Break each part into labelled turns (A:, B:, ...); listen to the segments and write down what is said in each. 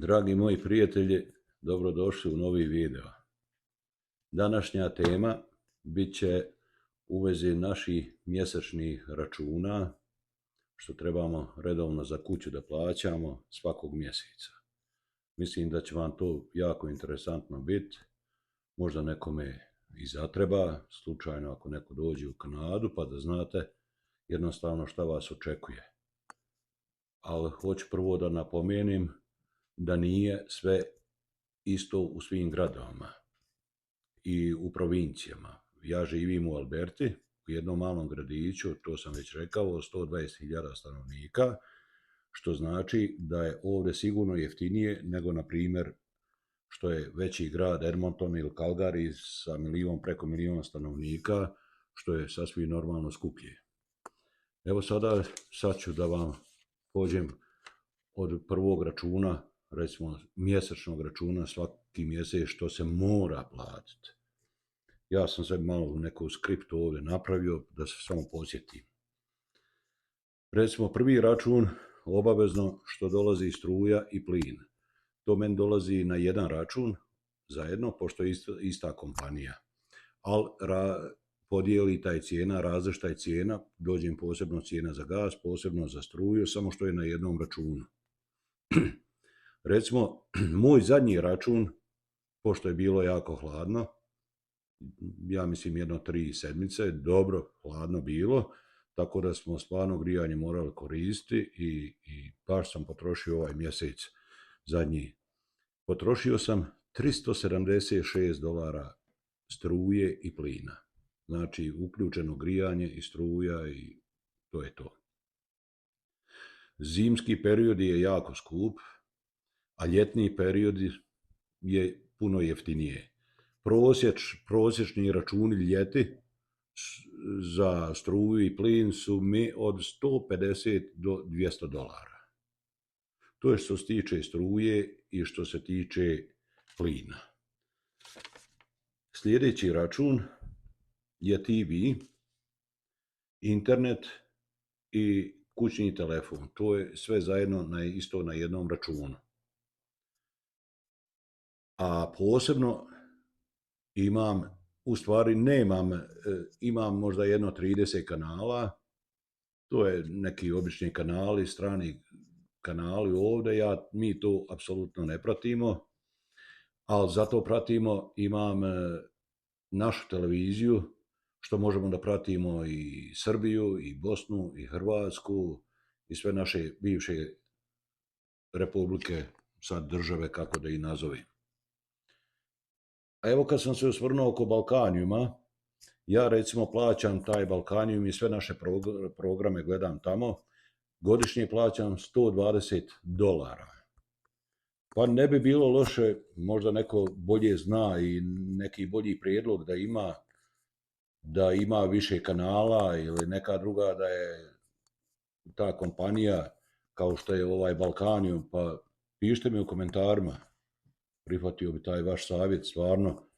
A: Dragi moji prijatelji, dobrodošli u novi video. Današnja tema bit će u vezi naših mjesečnih računa, što trebamo redovno za kuću da plaćamo svakog mjeseca. Mislim da će vam to jako interesantno biti, možda nekome i zatreba, slučajno ako neko dođe u Kanadu, pa da znate jednostavno šta vas očekuje. Ali hoću prvo da napomenem da nije sve isto u svim gradovima i u provincijama. Ja živim u Alberti, u jednom malom gradiću, to sam već rekao, 120.000 stanovnika, što znači da je ovdje sigurno jeftinije nego, na primjer, što je veći grad Edmonton ili Calgary sa preko milion stanovnika, što je sasvim normalno skuplje. Evo sad ću da vam pođem od prvog računa, recimo mjesečnog računa svaki mjesec što se mora platiti. Ja sam sad malo u nekom skriptu ovdje napravio da se samo podsjetim. Recimo prvi račun obavezno što dolazi struja i plin. To meni dolazi na jedan račun zajedno, pošto je ista kompanija. Ali podijeli taj cijena, različita je cijena, dođem posebno cijena za gas, posebno za struju, samo što je na jednom računu. Recimo, moj zadnji račun, pošto je bilo jako hladno, ja mislim 3 sedmice, dobro hladno bilo, tako da smo stvarno grijanje morali koristiti i baš sam potrošio ovaj mjesec zadnji. Potrošio sam $376 struje i plina. Znači, uključeno grijanje i struja i to je to. Zimski period je jako skup, a ljetni period je puno jeftinije. Prosječni računi ljeti za struju i plin su mi od $150 do $200. To je što se tiče struje i što se tiče plina. Sljedeći račun je TV, internet i kućni telefon. To je sve zajedno isto na jednom računu. A posebno imam možda 30 kanala, to je neki obični kanali, strani kanali ovdje, mi to apsolutno ne pratimo, ali zato imam našu televiziju, što možemo da pratimo i Srbiju, i Bosnu, i Hrvatsku, i sve naše bivše republike, sad države, kako da ih nazovem. A evo kad sam se osvrnuo oko Balkanijuma, ja recimo plaćam taj Balkanijum i sve naše programe gledam tamo, godišnje plaćam $120. Pa ne bi bilo loše, možda neko bolje zna i neki bolji prijedlog da ima više kanala ili neka druga da je ta kompanija kao što je ovaj Balkanijum, pa pišite mi u komentarima. Prihvatio bi taj vaš savjet stvarno,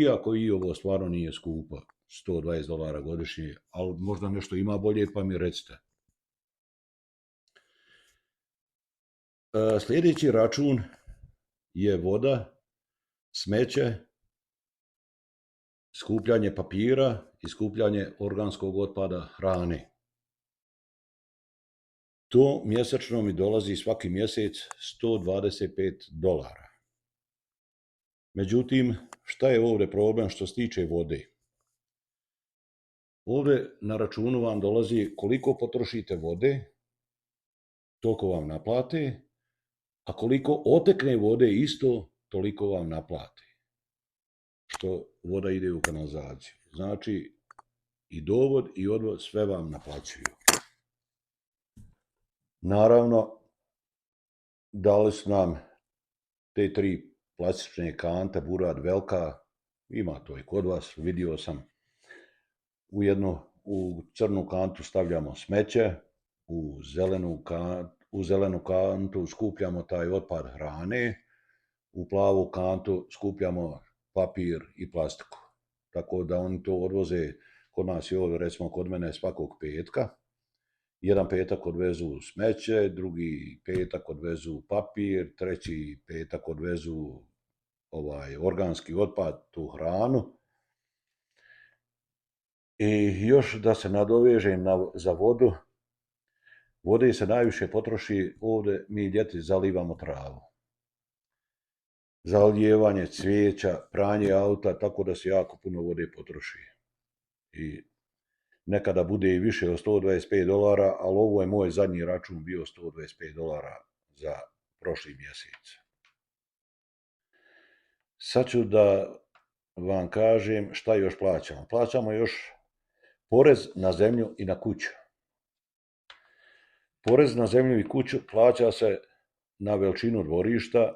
A: iako i ovo stvarno nije skupo, $120 godišnje, ali možda nešto ima bolje pa mi recite. Sljedeći račun je voda, smeće, skupljanje papira i skupljanje organskog otpada, hrane. To mjesečno mi dolazi svaki mjesec $125. Međutim, šta je ovdje problem što se tiče vode? Ovdje na računu vam dolazi koliko potrošite vode, toliko vam naplate, a koliko otekne vode isto, toliko vam naplate. Što voda ide u kanalizaciju. Znači, i dovod i odvod sve vam naplaćuju. Naravno, dali su nam te 3 plastične kante, burad velika, ima to i kod vas, vidio sam. U crnu kantu stavljamo smeće, u zelenu kantu skupljamo taj otpad hrane, u plavu kantu skupljamo papir i plastiku. Tako da oni to odvoze, kod nas je ovdje, recimo kod mene svakog petka, jedan petak odvezu smeće, drugi petak odvezu papir, treći petak odvezu organski otpad, tu hranu. I još da se nadovežem za vodu, vode se najviše potroši ovdje, mi ljeti zalivamo travu. Zalijevanje cvijeća, pranje auta, tako da se jako puno vode potroši. I nekada bude i više od $125, ali ovo je moj zadnji račun bio $125 za prošli mjesec. Sad ću da vam kažem šta još plaćamo. Plaćamo još porez na zemlju i na kuću. Porez na zemlju i kuću plaća se na veličinu dvorišta,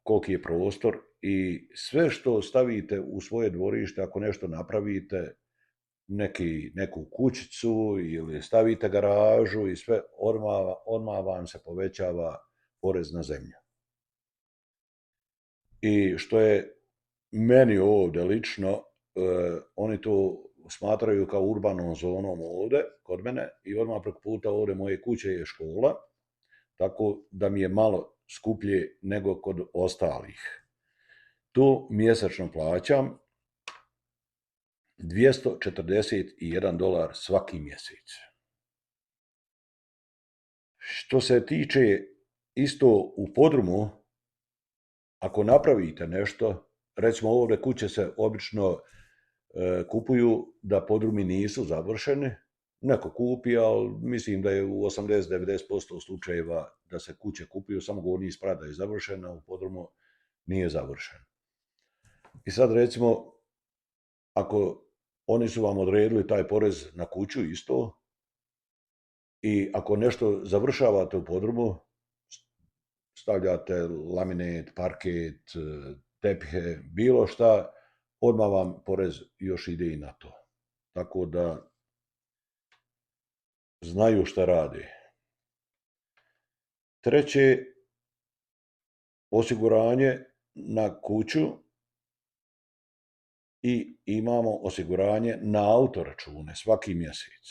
A: koliki je prostor i sve što stavite u svoje dvorište, ako nešto napravite, neku kućicu ili stavite garažu i sve, odmah vam se povećava porez na zemlju. I što je meni ovdje lično, oni to smatraju kao urbanom zonom ovdje, kod mene, i odmah preko puta ovdje moje kuće je škola, tako da mi je malo skuplje nego kod ostalih. Tu mjesečno plaćam $241 svaki mjesec. Što se tiče isto u podrumu, ako napravite nešto, recimo ovdje kuće se obično kupuju da podrumi nisu završeni, neko kupi, ali mislim da je u 80-90% slučajeva da se kuće kupuju, samo gornji isprada je završena, u podrumu nije završen. I sad recimo, ako oni su vam odredili taj porez na kuću isto, i ako nešto završavate u podrumu, stavljate laminat, parket, tepihe, bilo šta, odmah vam porez još ide i na to. Tako da znaju šta rade. Treće, osiguranje na kuću i imamo osiguranje na autoračune svaki mjesec.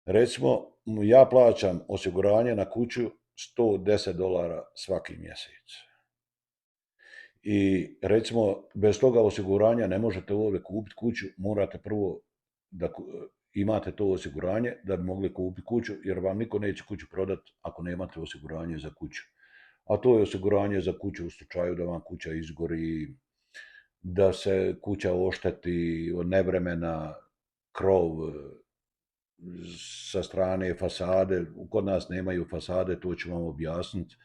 A: Recimo, ja plaćam osiguranje na kuću $110 svaki mjesec. I recimo, bez toga osiguranja ne možete ovdje kupiti kuću, morate prvo da imate to osiguranje da bi mogli kupiti kuću, jer vam niko neće kuću prodati ako nemate osiguranje za kuću. A to je osiguranje za kuću u slučaju da vam kuća izgori, da se kuća ošteti od nevremena, krov sa strane fasade. Kod nas nemaju fasade, to ću vam objasniti.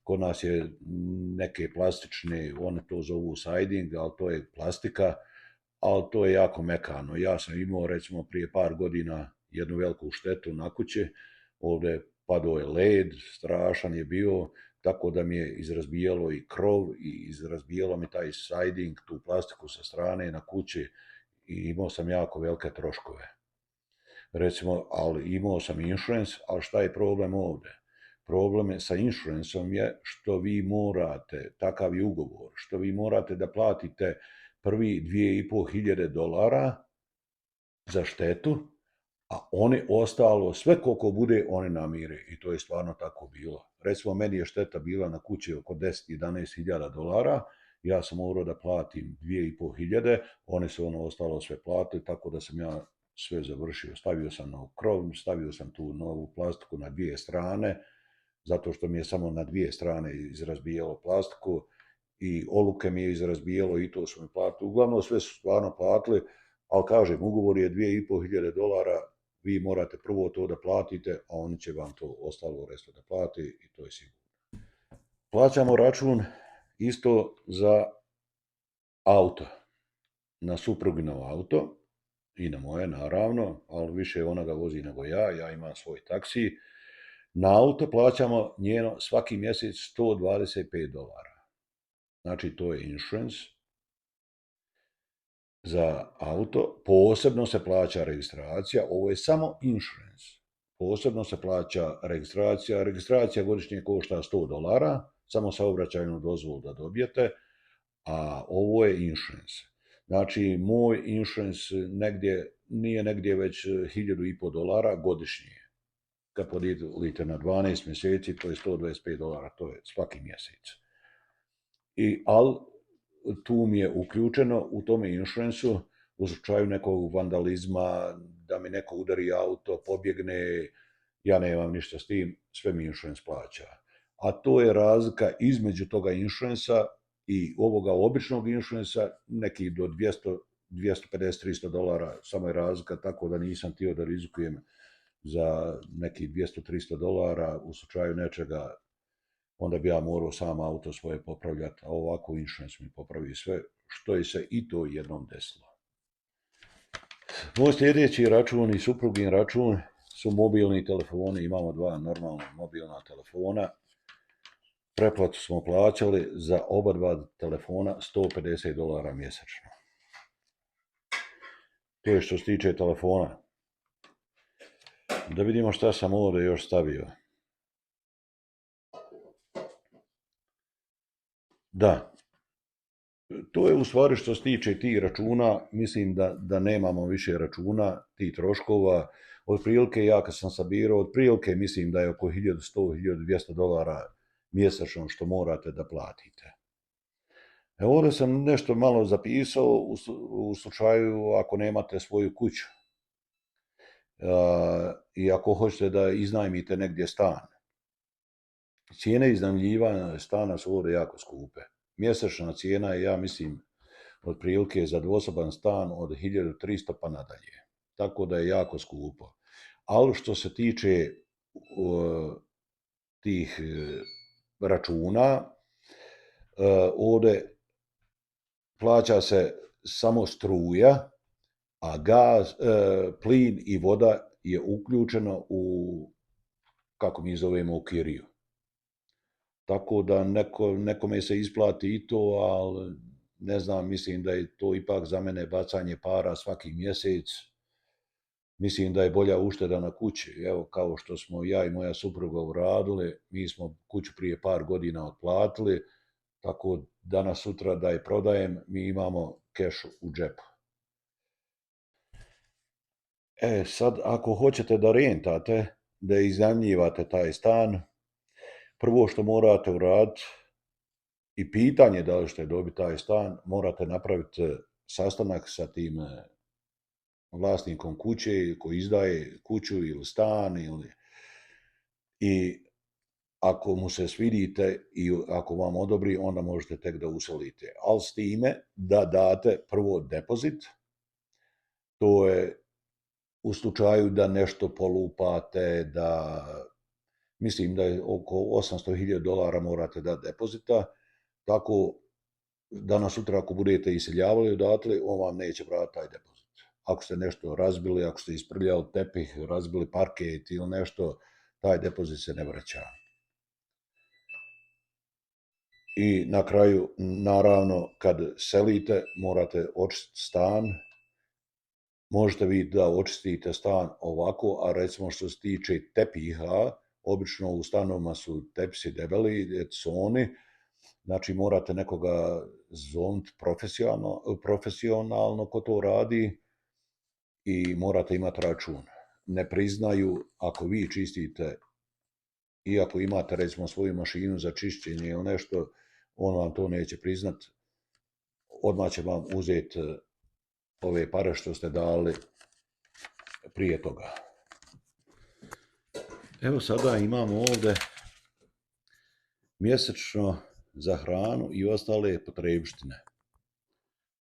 A: Kod nas je neke plastične, one to zovu siding, ali to je plastika, ali to je jako mekano. Ja sam imao recimo prije par godina jednu veliku štetu na kući, ovdje padao je led, strašan je bio, tako da mi je izrazbijalo i krov i izrazbijalo mi taj siding, tu plastiku sa strane na kući i imao sam jako velike troškove. Recimo, ali imao sam insurance, ali šta je problem ovdje? Problem je sa insuranceom je što vi morate, takav je ugovor, što vi morate da platite prvi $2.500 za štetu, a oni ostalo, sve koliko bude, oni namire. I to je stvarno tako bilo. Recimo, meni je šteta bila na kući oko $10-11.000, ja sam morao da platim 2.500, oni su ostalo sve platili, tako da sam ja sve završio. Stavio sam nov krov, stavio sam tu novu plastiku na dvije strane, zato što mi je samo na dvije strane izrazbijalo plastiku i oluke mi je izrazbijalo i to su mi platili. Uglavnom sve su stvarno platili, ali kažem, ugovor je $2.500, vi morate prvo to da platite, a oni će vam to ostalo resto da plati i to je sigurno. Plaćamo račun isto za auto, na suprugino auto i na moje naravno, ali više ona ga vozi nego ja imam svoj taksi. Na auto plaćamo njeno svaki mjesec $125. Znači to je insurance za auto, posebno se plaća registracija, ovo je samo insurance. Posebno se plaća registracija godišnje košta $100, samo saobraćajnu dozvolu da dobijete, a ovo je insurance. Znači, moj insurance negdje nije negdje već $1.500 godišnje. Kad podijelite na 12 mjeseci, to je $125, to je svaki mjesec. Ali tu mi je uključeno u tome insuransu u slučaju nekog vandalizma, da mi neko udari auto, pobjegne, ja nemam ništa s tim, sve mi insurans plaća. A to je razlika između toga insuransa i ovoga običnog insuransa, neki do $250-300, samo je razlika, tako da nisam htio da rizikujem za neki $200-300 u slučaju nečega, onda bi ja morao sam auto svoje popravljati, a ovako insurans mi popravi sve, što je se i to jednom desilo. Moj sljedeći račun i suprugin račun su mobilni telefoni, imamo 2 normalna mobilna telefona. Pretplatu smo plaćali za oba 2 telefona $150 mjesečno. To je što se tiče telefona. Da vidimo šta sam ovdje još stavio. Da, to je u stvari što se tiče tih računa, mislim da nemamo više računa, tih troškova. Otprilike, ja kad sam sabirao, otprilike mislim da je oko $1.100-1.200 mjesečno što morate da platite. Ovdje sam nešto malo zapisao u slučaju ako nemate svoju kuću i ako hoćete da iznajmite negdje stan. Cijene iznajmljivanja stana su ovdje jako skupe. Mjesečna cijena je, ja mislim, otprilike za dvosoban stan od 1.300 pa nadalje. Tako da je jako skupo. Ali što se tiče tih računa, ovdje plaća se samo struja, a gaz, plin i voda je uključeno u, kako mi zovemo, u kiriju. Tako da nekome se isplati i to, ali ne znam, mislim da je to ipak za mene bacanje para svaki mjesec. Mislim da je bolja ušteda na kući. Evo, kao što smo ja i moja supruga uradili, mi smo kuću prije par godina otplatili, tako danas sutra da je prodajem, mi imamo keš u džepu. Sad, ako hoćete da rentate, da iznajmljivate taj stan, prvo što morate uraditi i pitanje da li ćete dobiti taj stan, morate napraviti sastanak sa tim vlasnikom kuće koji izdaje kuću ili stan, i ako mu se svidite i ako vam odobri, onda možete tek da uselite. Ali s time da date prvo depozit, to je u slučaju da nešto polupate, da mislim da je oko $800.000 morate dati depozita, tako danas sutra ako budete iseljavali odatle, on vam neće vratiti taj depozit. Ako ste nešto razbili, ako ste isprljali tepih, razbili parket ili nešto, taj depozit se ne vraća. I na kraju, naravno, kad selite, morate očistiti stan. Možete vi da očistite stan ovako, a recimo što se tiče tepiha, obično u stanovima su tepsi debeli, coni, znači morate nekoga zovniti profesionalno ko to radi i morate imati račun. Ne priznaju ako vi čistite, iako imate recimo svoju mašinu za čišćenje ili nešto, on vam to neće priznat, odmah će vam uzeti ove pare što ste dali prije toga. Evo sada imamo ovdje mjesečno za hranu i ostale potrebštine.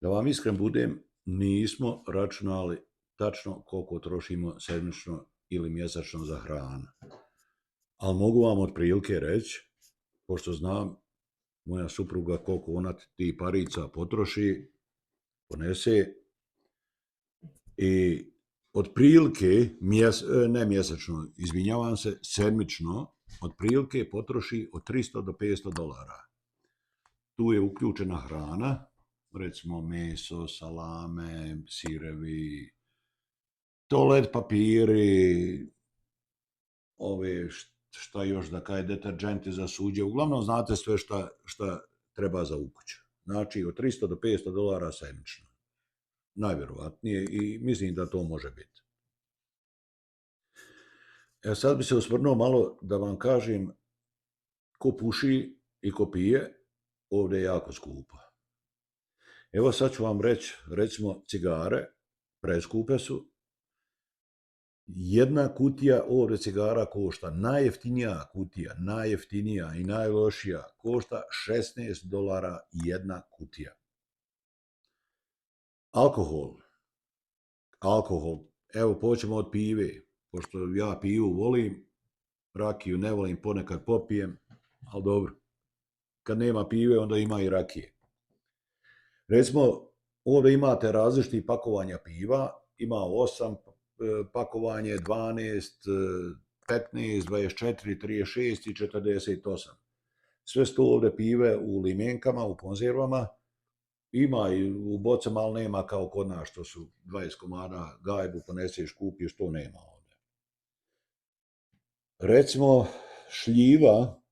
A: Da vam iskren budem, nismo računali tačno koliko trošimo sedmično ili mjesečno za hranu. Ali mogu vam otprilike reći, pošto znam moja supruga koliko ona ti parica potroši, ponese, i otprilike, ne mjesečno, izvinjavam se, sedmično, otprilike potroši od $300 do $500. Tu je uključena hrana, recimo meso, salame, sirevi, toalet papiri, ove šta još da kaj, deterđenti za suđe, uglavnom znate sve šta treba za u kuću. Znači od $300 do $500 sedmično. najvjerovatnije i mislim da to može biti. Sad bi se osvrnuo malo da vam kažem, ko puši i ko pije, ovdje je jako skupo. Evo sad ću vam reći, recimo cigare, preskupe su. Jedna kutija ovdje cigara košta, najjeftinija kutija, najjeftinija i najlošija, košta $16 jedna kutija. Alkohol, evo počnemo od pive, pošto ja pivu volim, rakiju ne volim, ponekad popijem, ali dobro, kad nema pive onda ima i rakije. Recimo, ovdje imate različitih pakovanja piva, ima 8 pakovanje, 12, 15, 24, 36 i 48. Sve su to ovdje pive u limenkama, u konzervama, ima i u bocama, ali nema kao kod nas, što su 20 komada gajbu, poneseš, kupiš, to nema ovdje. Recimo, šljiva,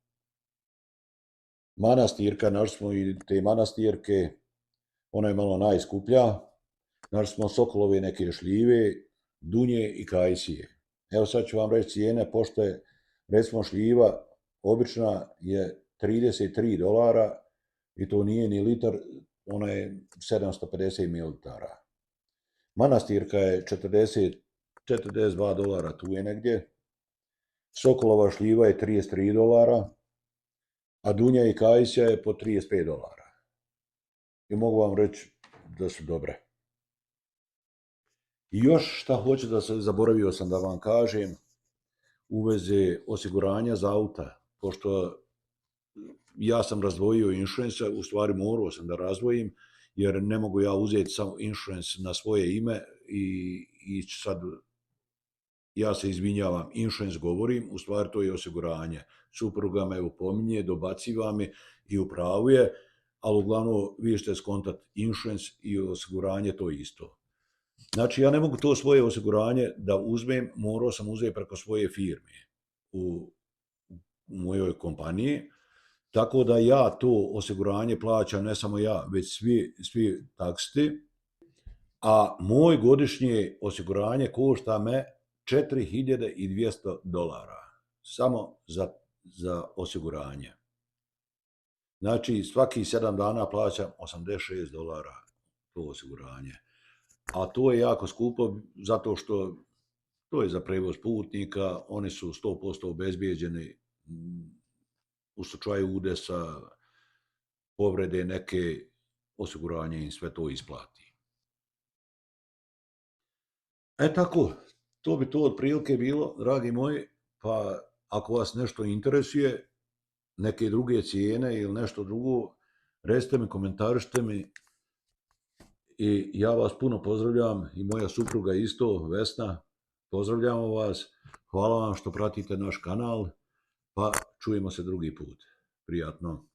A: manastirka, našli smo i te manastirke, ona je malo najskuplja, našli smo Sokolove neke šljive, dunje i kajsije. Evo sad ću vam reći cijene, pošto je, recimo, šljiva obična je $33 i to nije ni litar, ona je 750 ml. Manastirka je $42, tu je negdje. Sokolova šljiva je $33, a dunja i kajsija je po $35. I mogu vam reći da su dobre. I još šta hoću da se, zaboravio sam da vam kažem, u vezi osiguranja za auta, pošto ja sam razdvojio insurance, u stvari morao sam da razdvojim, jer ne mogu ja uzeti samo insurance na svoje ime i sad ja se izvinjavam, insurance govorim, u stvari to je osiguranje. Supruga me upominje, dobaciva mi i upravuje, ali uglavnom vi ćete skontat insurance i osiguranje to isto. Znači, ja ne mogu to svoje osiguranje da uzmem, morao sam uzeti preko svoje firme u mojoj kompaniji, tako da ja to osiguranje plaćam, ne samo ja, već svi taksisti, a moj godišnje osiguranje košta me $4200, samo za osiguranje. Znači, svaki 7 dana plaćam $86 to osiguranje. A to je jako skupo, zato što to je za prevoz putnika, oni su 100% obezbijeđeni u slučaju udesa, povrede neke, osiguranje im sve to isplati. Tako, to bi to otprilike bilo, dragi moji, pa ako vas nešto interesuje, neke druge cijene ili nešto drugo, recite mi, komentarišite mi i ja vas puno pozdravljam i moja supruga isto, Vesna, pozdravljamo vas, hvala vam što pratite naš kanal, pa čujemo se drugi put. Prijatno.